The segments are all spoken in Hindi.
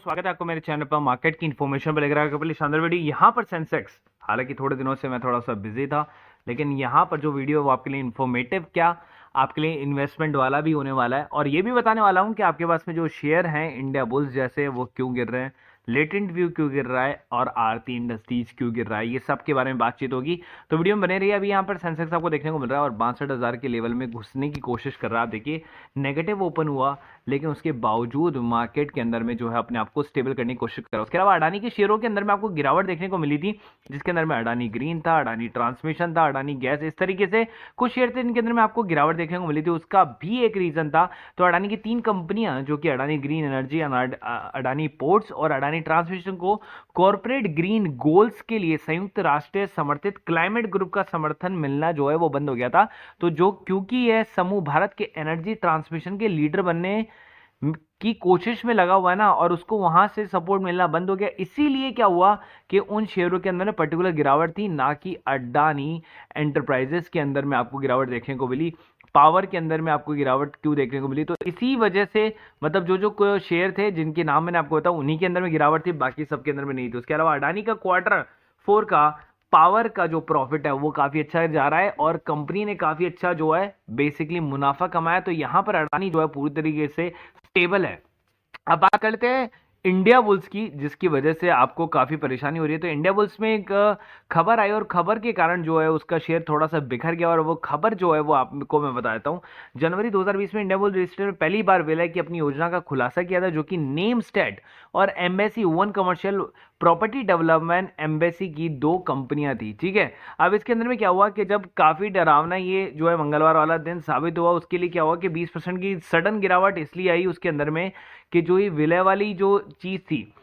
स्वागत है आपको मेरे चैनल पर मार्केट की इन्फॉर्मेशन पर लेकर पहले शानदार वीडियो। यहाँ पर सेंसेक्स, हालांकि थोड़े दिनों से मैं थोड़ा सा बिजी था, लेकिन यहाँ पर जो वीडियो है वो आपके लिए इन्फॉर्मेटिव क्या आपके लिए इन्वेस्टमेंट वाला भी होने वाला है, और ये भी बताने वाला हूँ कि आपके पास में जो शेयर हैं इंडिया बुल्स जैसे वो क्यों गिर रहे हैं, लेटेंट व्यू क्यों गिर रहा है और आरती इंडस्ट्रीज क्यों गिर रहा है, ये सब के बारे में बातचीत होगी। तो वीडियो में बने रहिए। अभी यहाँ पर सेंसेक्स आपको देखने को मिल रहा है और 62,000 के लेवल में घुसने की कोशिश कर रहा है। आप देखिए नेगेटिव ओपन हुआ, लेकिन उसके बावजूद मार्केट के अंदर में जो है अपने आप को स्टेबल करने की कोशिश कर रहा है। उसके अलावा अडानी के शेयरों के अंदर में आपको गिरावट देखने को मिली थी, जिसके अंदर में अडानी ग्रीन था, अडानी ट्रांसमिशन था, अडानी गैस, इस तरीके से कुछ शेयर थे इनके अंदर में आपको गिरावट देखने को मिली थी। उसका भी एक रीजन था। तो अडानी की 3 कंपनियां जो कि Adani green energy, Adani ports और अडानी ट्रांसमिशन को कॉर्पोरेट ग्रीन गोल्स के लिए संयुक्त राष्ट्र समर्थित क्लाइमेट ग्रुप का समर्थन मिलना जो है वो बंद हो गया था। तो जो क्योंकि यह समूह भारत के एनर्जी ट्रांसमिशन के लीडर बनने की कोशिश में लगा हुआ है ना, और उसको वहां से सपोर्ट मिलना बंद हो गया, इसीलिए क्या हुआ कि उन शेयरों के अंदर पर्टिकुलर गिरावट थी, ना कि अडानी एंटरप्राइजेस के अंदर में आपको गिरावट देखने को मिली। पावर के अंदर में आपको गिरावट क्यों देखने को मिली? तो इसी वजह से मतलब जो शेयर थे जिनके नाम मैंने आपको बताया उन्हीं के अंदर में गिरावट थी, बाकी सबके अंदर में नहीं थी। उसके अलावा अडानी का Q4 का पावर का जो प्रॉफिट है वो काफी अच्छा जा रहा है और कंपनी ने काफी अच्छा जो है बेसिकली मुनाफा कमाया। तो यहां पर अडानी जो है पूरी तरीके से स्टेबल है। अब बात करते हैं इंडिया बुल्स की, जिसकी वजह से आपको काफी परेशानी हो रही है। तो इंडिया बुल्स में एक खबर आई और खबर के कारण जो है उसका शेयर थोड़ा सा बिखर गया, और वो खबर जो है वो आपको मैं बता देता हूं। जनवरी 2020 में इंडिया बुल्स रजिस्टर में पहली बार विलय की अपनी योजना का खुलासा किया था, जो कि नेम स्टेट और embassy one commercial property development embassy की 2 कंपनियां थी। ठीक है, अब इसके अंदर में क्या हुआ कि जब काफी डरावना ये जो है मंगलवार वाला दिन साबित हुआ, उसके लिए क्या हुआ कि 20% की सडन गिरावट इसलिए आई उसके अंदर में कि जो ये विलय वाली जो चीज थी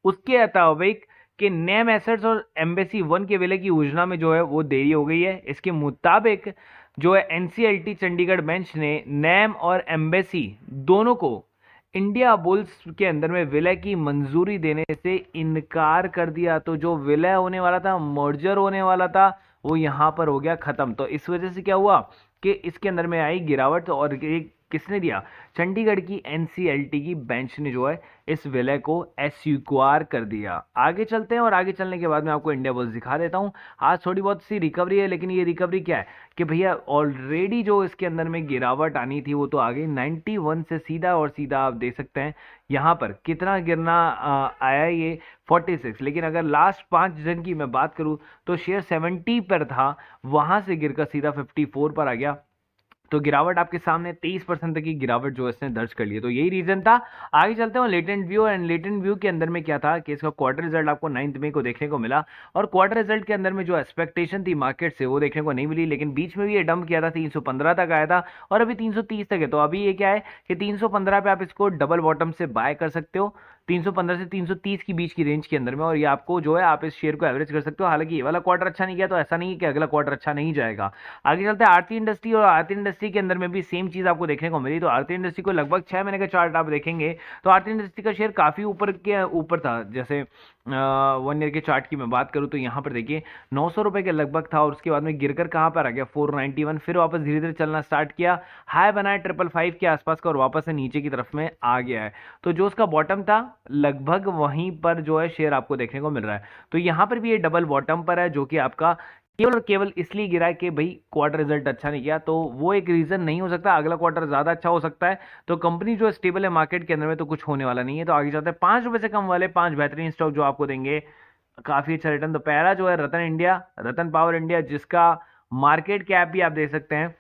उसके मुताबिक कि नेम एसेट्स और एम्बेसी वन के विलय की योजना में जो है वो देरी हो गई है। इसके मुताबिक जो है एनसीएलटी चंडीगढ़ बेंच ने नेम और एम्बेसी दोनों को इंडिया बुल्स के अंदर में विलय की मंजूरी देने से इनकार कर दिया। तो जो विलय होने वाला था, मर्जर होने वाला था, वो यहां पर हो गया खत्म। तो इस वजह से क्या हुआ कि इसके अंदर में आई गिरावट, और किसने दिया? चंडीगढ़ की एनसीएलटी की बेंच ने जो है इस विलय को अस्वीकार कर दिया। आगे चलते हैं और आगे चलने के बाद मैं आपको इंडिया बुल्स दिखा देता हूं। आज थोड़ी बहुत सी रिकवरी है, लेकिन ये रिकवरी क्या है कि भैया ऑलरेडी जो इसके अंदर में गिरावट आनी थी वो तो आ गई 91 से सीधा, और सीधा आप देख सकते हैं यहां पर कितना गिरना आया ये 46। लेकिन अगर लास्ट 5 दिन की मैं बात करूं तो शेयर 70 पर था, वहां से गिरकर सीधा 54 पर आ गया। तो गिरावट आपके सामने 23% तक की गिरावट जो इसने दर्ज कर ली है। तो यही रीजन था। आगे चलते हैं latent view, and latent view के अंदर में क्या था कि इसका क्वार्टर रिजल्ट आपको 9 मई को देखने को मिला, और क्वार्टर रिजल्ट के अंदर में जो एक्सपेक्टेशन थी मार्केट से वो देखने को नहीं मिली, लेकिन बीच में भी ये डंप किया था, 315 तक आया था और अभी 330 तक है। तो अभी ये क्या है कि 315 पे आप इसको डबल बॉटम से बाय कर सकते हो, 315 से 330 की बीच की रेंज के अंदर में, और ये आपको जो है आप इस शेयर को एवरेज कर सकते हो। हालांकि ये वाला क्वार्टर अच्छा नहीं गया तो ऐसा नहीं है कि अगला क्वार्टर अच्छा नहीं जाएगा। आगे चलते हैं आरती इंडस्ट्री, और आरती इंडस्ट्री के अंदर में भी सेम चीज आपको देखने को मिली। तो आरती इंडस्ट्री को लगभग 6 महीने का चार्ट आप देखेंगे तो आरती इंडस्ट्री का शेयर काफी ऊपर के ऊपर था। जैसे 1 ईयर के चार्ट की मैं बात करूं तो यहां पर देखिए 900 रुपए के लगभग था, और उसके बाद में गिरकर कहां पर आ गया 491, फिर वापस धीरे धीरे चलना स्टार्ट किया, हाई बनाया 555 के आसपास का, और वापस से नीचे की तरफ में आ गया है। तो जो उसका बॉटम था लगभग वहीं पर जो है शेयर आपको देखने को मिल रहा है। तो यहां पर भी ये डबल बॉटम पर है, जो कि आपका केवल और केवल इसलिए गिरा है कि भाई क्वार्टर रिजल्ट अच्छा नहीं किया। तो वो एक रीजन नहीं हो सकता, अगला क्वार्टर ज्यादा अच्छा हो सकता है। तो कंपनी जो स्टेबल है मार्केट के अंदर में, तो कुछ होने वाला नहीं है। तो आगे चलते हैं 5 रुपए से कम वाले 5 बेहतरीन स्टॉक जो आपको देंगे काफी अच्छा रिटर्न। तो पहला जो है रतन इंडिया, रतन पावर इंडिया, जिसका मार्केट कैप भी आप देख सकते हैं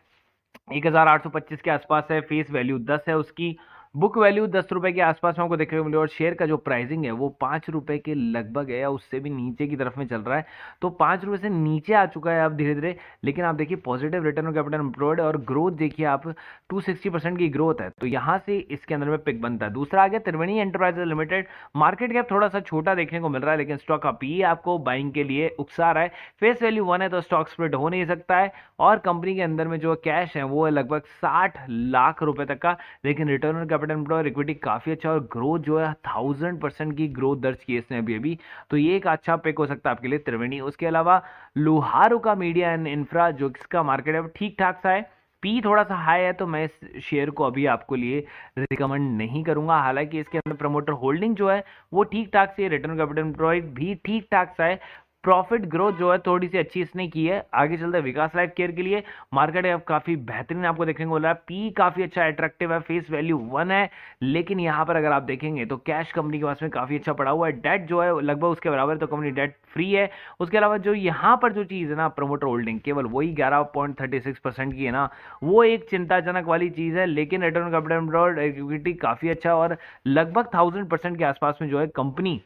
1825 के आसपास है, फेस वैल्यू 10 है, उसकी बुक वैल्यू 10 रुपए के आसपास में आपको देखने को मिले, और शेयर का जो प्राइसिंग है वो 5 रुपए के लगभग है, या उससे भी नीचे की तरफ में चल रहा है। तो 5 रुपए से नीचे आ चुका है अब धीरे धीरे, लेकिन आप देखिए positive return on capital employed, और ग्रोथ देखिए आप 260% की ग्रोथ है। तो यहां से इसके अंदर में पिक बनता है। दूसरा आ गया त्रिवेणी एंटरप्राइजेज लिमिटेड, मार्केट कैप थोड़ा सा छोटा देखने को मिल रहा है, लेकिन स्टॉक का पी आपको बाइंग के लिए उकसा रहा है। फेस वैल्यू 1 है तो स्टॉक स्प्लिट हो नहीं सकता है, और कंपनी के अंदर में जो कैश है वो है लगभग 60 लाख रुपए तक का, लेकिन return on capital employed equity काफी अच्छा, और ग्रोथ जो है 1000% की ग्रोथ दर्ज की इसने अभी। तो ये एक अच्छा पिक हो सकता है आपके लिए त्रिवेणी। उसके अलावा लोहारू का मीडिया एंड इंफ्रा, जो इसका मार्केट है ठीक ठाक सा है, पी थोड़ा सा हाई है तो मैं इस शेयर को अभी आपको लिए रिकमेंड नहीं करूंगा। हालांकि इसके अंदर प्रमोटर होल्डिंग जो है वो ठीक ठाक से, रिटर्न कैपिटल एम्प्लॉयड भी ठीक ठाक सा है, प्रॉफिट ग्रोथ जो है थोड़ी सी अच्छी इसने की है। आगे चलते हैं विकास लाइफ केयर के लिए, मार्केट अब काफी बेहतरीन आपको देखने को मिल रहा है, पी काफी अच्छा अट्रैक्टिव है, फेस वैल्यू 1 है, लेकिन यहां पर अगर आप देखेंगे तो कैश कंपनी के पास में काफी अच्छा पड़ा हुआ है, डेट जो है लगभग उसके बराबर है, तो कंपनी डेट फ्री है। उसके अलावा जो यहाँ पर जो चीज है ना, प्रमोटर होल्डिंग केवल वही 11.36% की है ना, वो एक चिंताजनक वाली चीज है। लेकिन रिटर्न कैपिटल एम्प्लॉयड इक्विटी काफी अच्छा और लगभग 1000% के आसपास में जो है कंपनी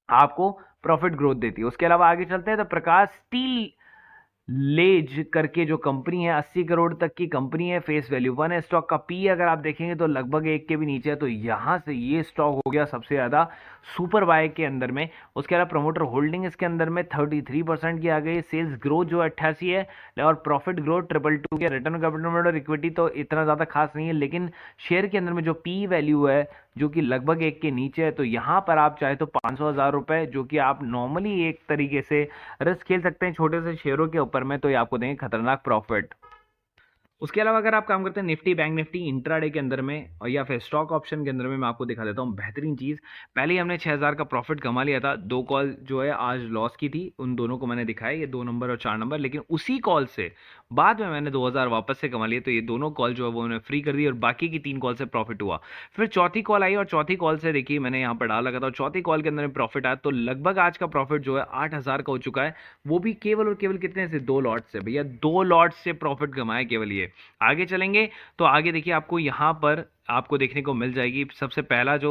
आपको प्रॉफिट ग्रोथ देती है। उसके अलावा आगे चलते हैं तो प्रकाश स्टील लेज करके जो कंपनी है 80 करोड़ तक की कंपनी है, फेस वैल्यू 1 है, स्टॉक का पी अगर आप देखेंगे तो लगभग 1 के भी नीचे है, तो यहां से ये स्टॉक हो गया सबसे ज्यादा सुपर बाय के अंदर में। उसके अलावा प्रमोटर होल्डिंग इसके अंदर में 33% की आ गई, सेल्स ग्रोथ जो 88 है और प्रॉफिट ग्रोथ 222 के, रिटर्न कैपिटल और इक्विटी तो इतना ज्यादा खास नहीं है, लेकिन शेयर के अंदर में जो पी वैल्यू है जो कि लगभग 1 के नीचे है, तो यहां पर आप चाहे तो 500,000 रुपए जो कि आप नॉर्मली एक तरीके से रिस्क खेल सकते हैं छोटे से शेयरों के ऊपर में, तो ये आपको देंगे खतरनाक प्रॉफिट। उसके अलावा अगर आप काम करते हैं निफ्टी, बैंक निफ्टी इंट्राडे के अंदर में और या फिर स्टॉक ऑप्शन के अंदर में, मैं आपको दिखा देता हूं बेहतरीन चीज। पहले ही हमने 6000 का प्रॉफिट कमा लिया था, 2 कॉल जो है आज लॉस की थी, उन दोनों को मैंने दिखाया, ये 2 नंबर और 4 नंबर, लेकिन उसी कॉल से बाद में मैंने 2000 वापस से कमा लिए, तो ये दोनों कॉल जो है वो मैंने फ्री कर दी और बाकी की 3 कॉल से प्रॉफिट हुआ। फिर चौथी कॉल आई और चौथी कॉल से देखिए मैंने यहाँ पर डाल लगा था, चौथी कॉल के अंदर में प्रॉफिट आया, तो लगभग आज का प्रॉफिट जो है 8000 का हो चुका है, वो भी केवल और केवल कितने से, 2 लॉट से। भैया 2 लॉट से प्रॉफिट कमाया केवल ये। आगे चलेंगे तो आगे देखिए आपको यहां पर आपको देखने को मिल जाएगी, सबसे पहला जो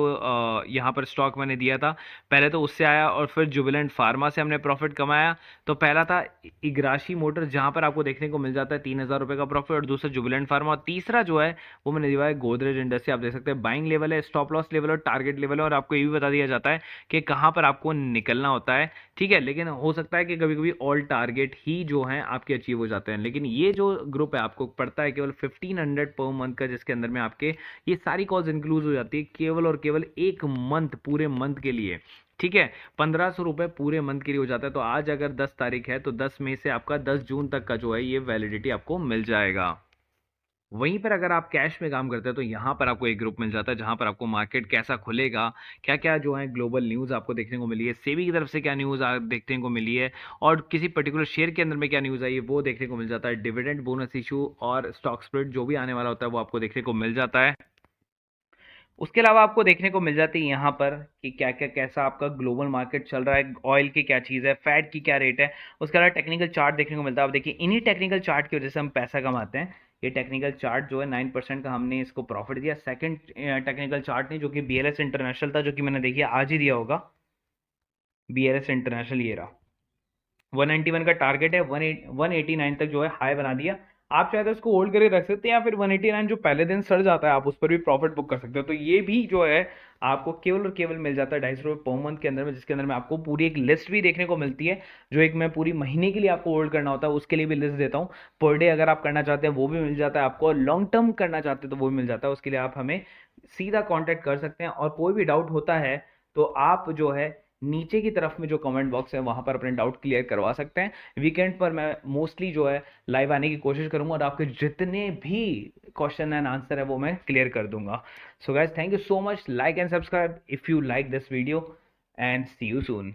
यहां पर स्टॉक मैंने दिया था पहले तो उससे आया, और फिर जुबिलेंट फार्मा से हमने प्रॉफिट कमाया। तो पहला था इग्राशी मोटर जहां पर आपको देखने को मिल जाता है 3000 रुपए का प्रॉफिट, और दूसरा जुबिलेंट फार्मा, और तीसरा जो है वो मैंने दिया है गोदरेज इंडस्ट्री। आप देख सकते हैं बाइंग लेवल है, स्टॉप लॉस लेवल और टारगेट लेवल है, और आपको ये भी बता दिया जाता है कि कहां पर आपको निकलना होता है, ठीक है। लेकिन हो सकता है कि कभी कभी ऑल टारगेट ही जो है आपके अचीव हो जाते हैं, लेकिन ये जो ग्रुप है आपको पड़ता है केवल 1500 पर मंथ का, जिसके अंदर में आपके ये सारी कॉल्स इंक्लूड हो जाती है केवल और केवल 1 मंथ, पूरे मंथ के लिए, ठीक है। 1500 रुपए पूरे मंथ के लिए हो जाता है। तो आज अगर 10 तारीख है तो 10 मई से आपका 10 जून तक का जो है ये वैलिडिटी आपको मिल जाएगा। वहीं पर अगर आप कैश में काम करते हैं तो यहाँ पर आपको एक ग्रुप मिल जाता है जहां पर आपको मार्केट कैसा खुलेगा, क्या क्या जो है ग्लोबल न्यूज़ आपको देखने को मिली है, सेबी की तरफ से क्या न्यूज़ देखने को मिली है, और किसी पर्टिकुलर शेयर के अंदर में क्या न्यूज़ आई है वो देखने को मिल जाता है। डिविडेंड, बोनस इशू और स्टॉक स्प्लिट जो भी आने वाला होता है वो आपको देखने को मिल जाता है। उसके अलावा आपको देखने को मिल जाती है यहाँ पर कि क्या क्या कैसा आपका ग्लोबल मार्केट चल रहा है, ऑयल की क्या चीज़ है, फैट की क्या रेट है। उसके अलावा टेक्निकल चार्ट देखने को मिलता है। आप देखिए इन्हीं टेक्निकल चार्ट की वजह से हम पैसा कमाते हैं। ये टेक्निकल चार्ट जो है 9% का हमने इसको प्रॉफिट दिया। सेकंड टेक्निकल चार्ट ने जो कि बीएलएस इंटरनेशनल था, जो कि मैंने देखिए आज ही दिया होगा, बीएलएस इंटरनेशनल ये रहा, 191 का टारगेट है, 189 तक जो है हाई बना दिया। आप चाहे तो इसको होल्ड करके रख सकते हैं, या फिर 189 जो पहले दिन सड़ जाता है आप उस पर भी प्रॉफिट बुक कर सकते हो। तो ये भी जो है आपको केवल और केवल मिल जाता है 250 रुपये पर मंथ के अंदर में, जिसके अंदर में आपको पूरी एक लिस्ट भी देखने को मिलती है, जो एक मैं पूरी महीने के लिए आपको होल्ड करना होता है उसके लिए भी लिस्ट देता हूँ। पर डे अगर आप करना चाहते हैं वो भी मिल जाता है आपको, और लॉन्ग टर्म करना चाहते हैं तो वो भी मिल जाता है। उसके लिए आप हमें सीधा कॉन्टेक्ट कर सकते हैं, और कोई भी डाउट होता है तो आप जो है नीचे की तरफ में जो कमेंट बॉक्स है वहां पर अपने डाउट क्लियर करवा सकते हैं। वीकेंड पर मैं मोस्टली जो है लाइव आने की कोशिश करूंगा, और आपके जितने भी क्वेश्चन एंड आंसर है वो मैं क्लियर कर दूंगा। So guys, thank you so much, like and subscribe if you like this video, and see you soon.